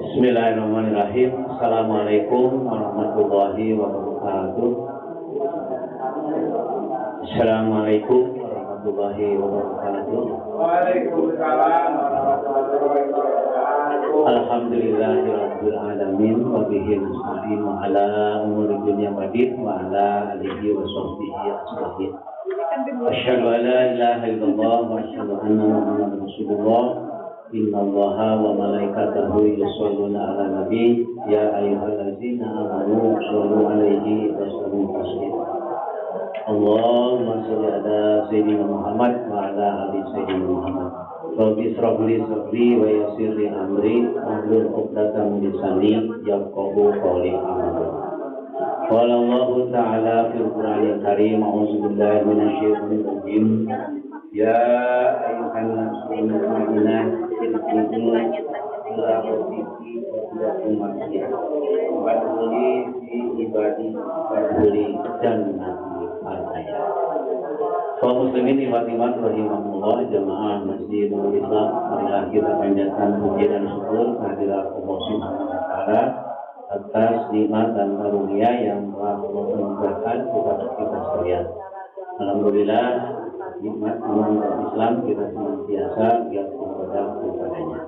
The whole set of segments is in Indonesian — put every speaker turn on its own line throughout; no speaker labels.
Bismillahirrahmanirrahim. Assalamualaikum warahmatullahi wabarakatuh. Assalamualaikum warahmatullahi wabarakatuh.
Waalaikumsalam warahmatullahi wabarakatuh.
Alhamdulillahirabbil alamin wa bihi nasta'in ala umuri dunya waddin wa ala alihi wa sahbihi ajma'in. Asyhadu an la ilaha illallah wa asyhadu anna Muhammadar Rasulullah. Innallaha wa malaikatahu yusholluna 'alan nabi ya ayyuhallazina amanu shollu 'alaihi wa sallimu taslima. Allahumma shalli ala sayyidina Muhammad wa ala ali sayyidina Muhammad. Rabbi ishrah li sadri wa yassir li amri wahlul 'uqdatam min lisani yafqahu qawli. Qala Allah ta'ala fil Qur'anil Karim, a'udzu billahi minasyaitonir rajim. Ya ayyuhan nasu inna ilmu ila posisi umatnya waduli fi ibadi waduli jannati al-ayat. Kaum muslimin iman rahimahullah, jamaah Masjidul Islam, marilah kita panjatkan puji dan syukur kehadirat Allah Subhanahu wa taala atas nikmat dan karunia yang telah Allah anugerahkan kepada kita sekalian. Alhamdulillah, nikmat iman dan Islam kita senantiasa giat kepadanya.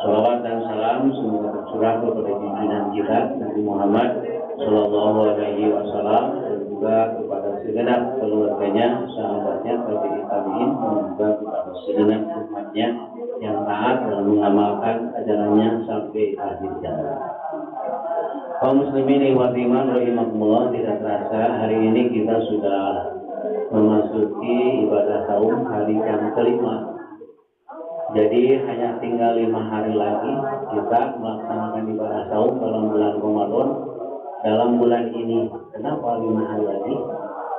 Salawat dan salam semoga tercurah kepada pimpinan kita Nabi Muhammad Sallallahu Alaihi Wasallam dan juga kepada segenap keluarganya, sahabatnya, tabi'in, dan juga kepada segenap umatnya yang taat dan mengamalkan ajarannya sampai akhir zaman. Kaum muslimin wa iman rahimahullah, tidak terasa hari ini kita sudah memasuki ibadah saum hari yang kelima. Jadi hanya tinggal 5 hari lagi kita melaksanakan ibadah saum dalam bulan Ramadan. Dalam bulan ini, kenapa 5 hari lagi?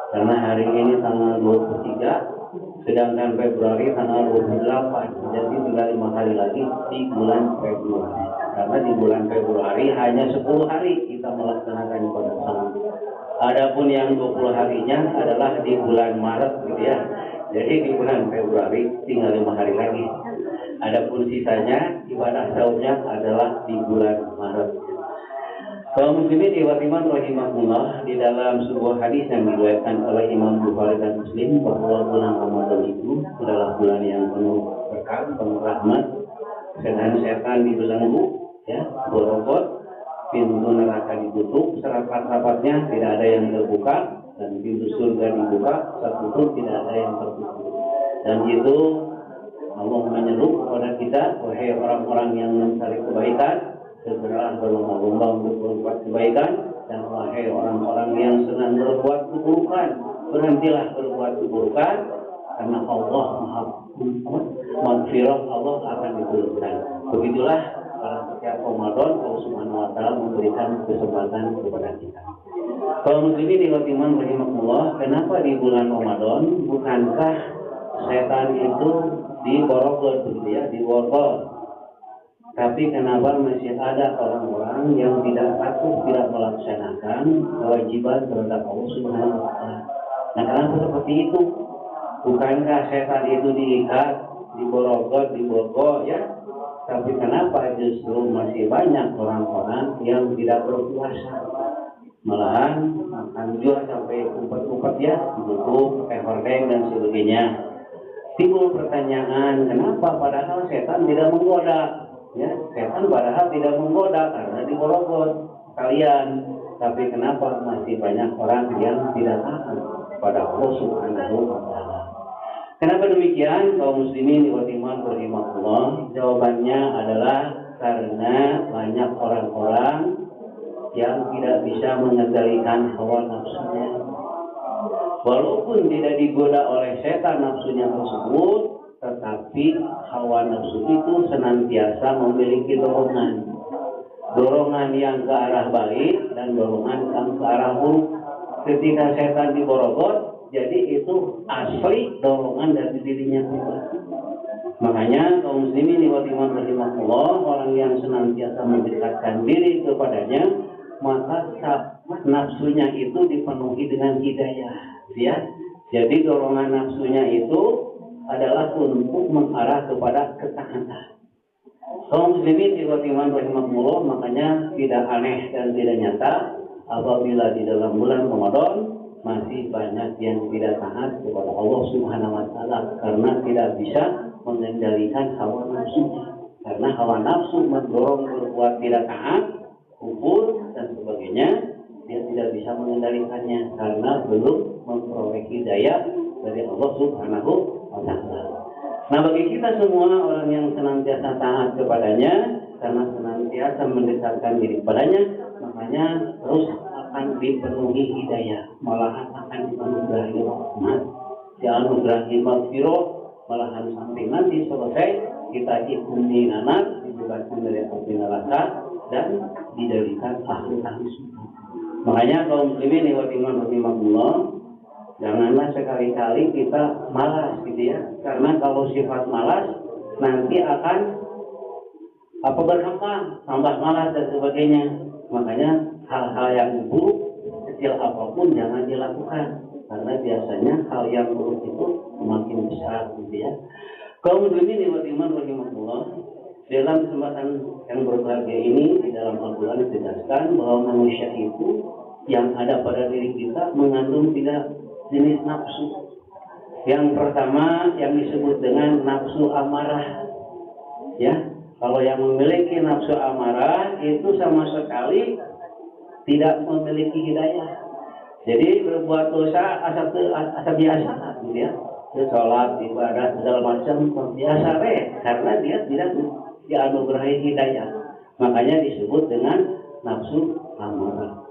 Karena hari ini tanggal 23, sedangkan Februari tanggal 28. Jadi tinggal 5 hari lagi di bulan Februari. Karena di bulan Februari hanya 10 hari kita melaksanakan ibadah saum. Adapun yang 20 harinya adalah di bulan Maret gitu ya. Jadi di bulan Februari tinggal 5 hari lagi. Adapun sisanya ibadah saumnya adalah di bulan Maret. Kaum muslimin iman rahimahullah, di dalam sebuah hadis yang diriwayatkan oleh Imam Bukhari dan Muslim bahwa bulan Ramadan itu adalah bulan yang penuh berkah, penuh rahmat, sedangkan setan dibelenggu, ya, borokot, pintu neraka ditutup serapat-rapatnya, tidak ada yang terbuka, dan pintu surga dibuka, tertutup, tidak ada yang tertutup. Dan itu Allah menyeru kepada kita, wahai orang-orang yang mencari kebaikan, segeralah berlomba-lomba untuk berbuat kebaikan, dan wahai orang-orang yang senang berbuat keburukan, berhentilah berbuat keburukan, karena Allah Maha Maghfirah, Allah akan diturunkan. Begitulah pada setiap Ramadan Allah Subhanahu wa taala memberikan kesempatan kepada kita. Kalau muslimin iman rahimahullah, kenapa di bulan Ramadan? Bukankah setan itu diborokot gitu ya, diborokot? Tapi kenapa masih ada orang-orang yang tidak patuh, tidak melaksanakan kewajiban terhadap Allah Subhanahu wa taala? Nah, kenapa seperti itu? Bukankah setan itu diikat, diborokot, dibokok ya? Tapi kenapa justru masih banyak orang-orang yang tidak berpuasa? Malahan makan juga sampai umpet-umpet ya, ditutup, pakai hordeng dan sebagainya. Timbul pertanyaan, kenapa padahal setan tidak menggoda? Ya, setan padahal tidak menggoda karena diborokot kalian. Tapi kenapa masih banyak orang yang tidak taat pada Allah Subhanahu wa taala? Kenapa demikian? Kaum muslimin wa iman rahimahullah, jawabannya adalah karena banyak orang-orang yang tidak bisa mengendalikan hawa nafsunya. Walaupun tidak digoda oleh setan nafsunya tersebut, tetapi hawa nafsu itu senantiasa memiliki dorongan yang ke arah baik dan dorongan yang ke arah buruk. Ketika setan diborokot, jadi itu asli dorongan dari dirinya pribadi. Makanya kaum muslimin wa rahimahullah, orang yang senantiasa mendekatkan diri kepadanya, maka nafsunya itu dipenuhi dengan hidayah, ya. Jadi dorongan nafsunya itu adalah untuk mengarah kepada ketaatan. Kaum muslimin wa rahimahullah, makanya tidak aneh dan tidak nyata apabila di dalam bulan Ramadan masih banyak yang tidak taat kepada Allah Subhanahu wa taala karena tidak bisa mengendalikan hawa nafsunya. Karena hawa nafsu mendorong berbuat tidak taat, kufur dan sebagainya, dia tidak bisa mengendalikannya karena belum memperoleh hidayah dari Allah Subhanahu wa taala. Nah, bagi kita semua orang yang senantiasa taat kepadanya karena senantiasa mendekatkan diri kepadanya, makanya terus akan dipenuhi hidayah, malahan akan dianugerahi rahmat, dianugerahi maghfirah, malahan sampai nanti selesai kita ikuni anak dibebaskan dari api neraka dan dijadikan ahli surga. Makanya kaum muslimin wa rahimahullah, janganlah sekali-kali kita malas gitu ya, karena kalau sifat malas nanti akan berkembang, tambah malas dan sebagainya. Makanya hal-hal yang buruk kecil apapun jangan dilakukan, karena biasanya hal yang buruk itu semakin besar gitu ya. Kaum muslimin wa rahimahullah, dalam kesempatan yang berbahagia ini di dalam Al-Quran dijelaskan bahwa manusia itu yang ada pada diri kita mengandung 3 jenis nafsu. Yang pertama yang disebut dengan nafsu amarah, ya. Kalau yang memiliki nafsu amarah itu sama sekali tidak memiliki hidayah. Jadi berbuat dosa asal biasa, gitu ya. Sholat, ibadah, segala macam biasa karena dia tidak dianugerahi hidayah. Makanya disebut dengan nafsu amarah.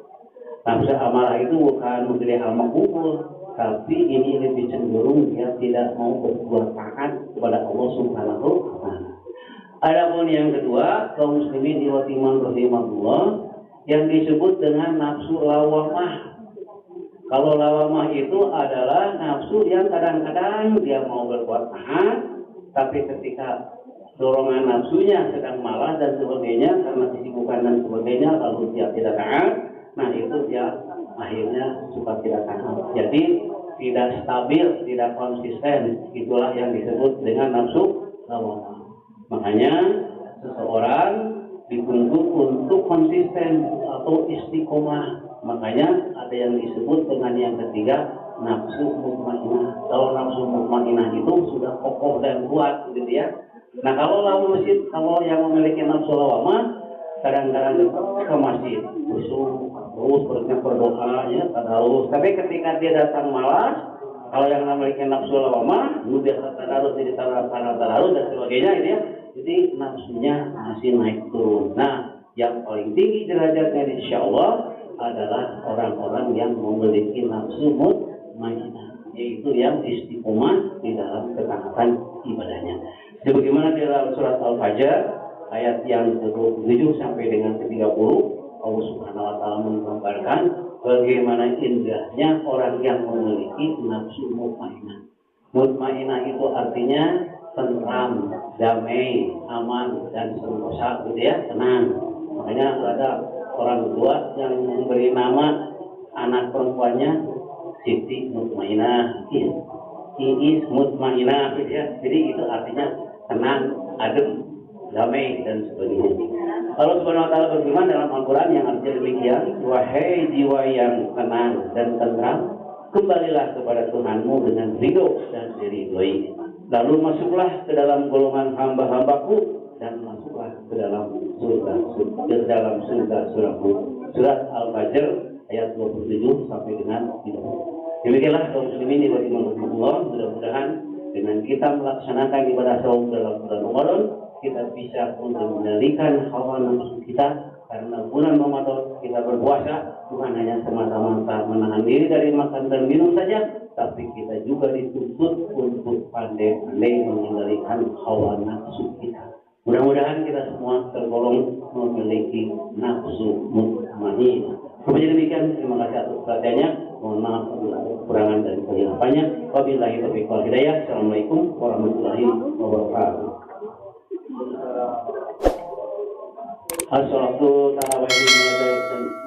Nafsu amarah itu bukan menjadi amal kufur, tapi ini lebih cenderung dia tidak mau berbuat taat kepada Allah Subhanahu wa taala. Adapun yang kedua, kaum muslimin wa rahimahullah, yang disebut dengan nafsu lawamah. Kalau lawamah itu adalah nafsu yang kadang-kadang dia mau berbuat taat, tapi ketika dorongan nafsunya sedang malas dan sebagainya karena kesibukan dan sebagainya, lalu dia tidak taat, nah itu dia akhirnya suka tidak taat. Jadi tidak stabil, tidak konsisten. Itulah yang disebut dengan nafsu lawamah. Makanya seseorang dituntut untuk konsisten atau istiqomah. Makanya ada yang disebut dengan yang ketiga nafsu mutmainah. Kalau nafsu mutmainah itu sudah kokoh dan kuat, gitu ya. Nah kalau yang memiliki nafsu lawamah kadang-kadang ke masjid, terus berdoa, ya, tadarus. Tapi ketika dia datang malas, kalau yang memiliki nafsu lawamah, biasa tadarus jadi tadarus dan sebagainya, gitu ya. Jadi nafsunya masih naik turun. Nah, yang paling tinggi derajatnya insya Allah adalah orang-orang yang memiliki nafsu mutmainah, yaitu yang istiqomah di dalam ketaatan ibadahnya. Sebagaimana di dalam surat Al-Fajr ayat yang ke-27 sampai dengan ke-30, Allah Subhanahu wa taala menggambarkan bagaimana indahnya orang yang memiliki nafsu mutmainah. Mutmainah itu artinya tenang, damai, aman dan sentosa, gitu ya, tenang. Makanya ada orang tua yang memberi nama anak perempuannya Siti Mutmainah, Iis Mutmainah, gitu ya. Jadi itu artinya tenang, adem, damai dan sebagainya. Allah Subhanahu wa taala berfirman dalam Al-Qur'an yang artinya demikian, wahai jiwa yang tenang dan tentram, kembalilah kepada Tuhanmu dengan ridho dan diridhoi. Lalu masuklah ke dalam golongan hamba-hambaku dan masuklah ke dalam surga-surgaku. Surat Al-Fajr ayat 27 sampai dengan 30. Demikianlah kaum muslimin wa rahimahullah, mudah-mudahan dengan kita melaksanakan ibadah saum dalam bulan Ramadan, kita bisa untuk mengendalikan hawa nafsu kita, karena bulan Ramadan kita berpuasa bukan hanya semata-mata menahan diri dari makan dan minum saja, tapi kita juga dituntut untuk pandai-pandai mengendalikan hawa nafsu kita. Mudah-mudahan kita semua tergolong memiliki nafsu mutmainah. Demikian, terima kasih. atas perhatiannya. Mohon maaf apabila ada kekurangan dan kehilafannya. Wabillahi taufiq wal hidayah. Assalamualaikum warahmatullahi wabarakatuh. As-salatu tarawih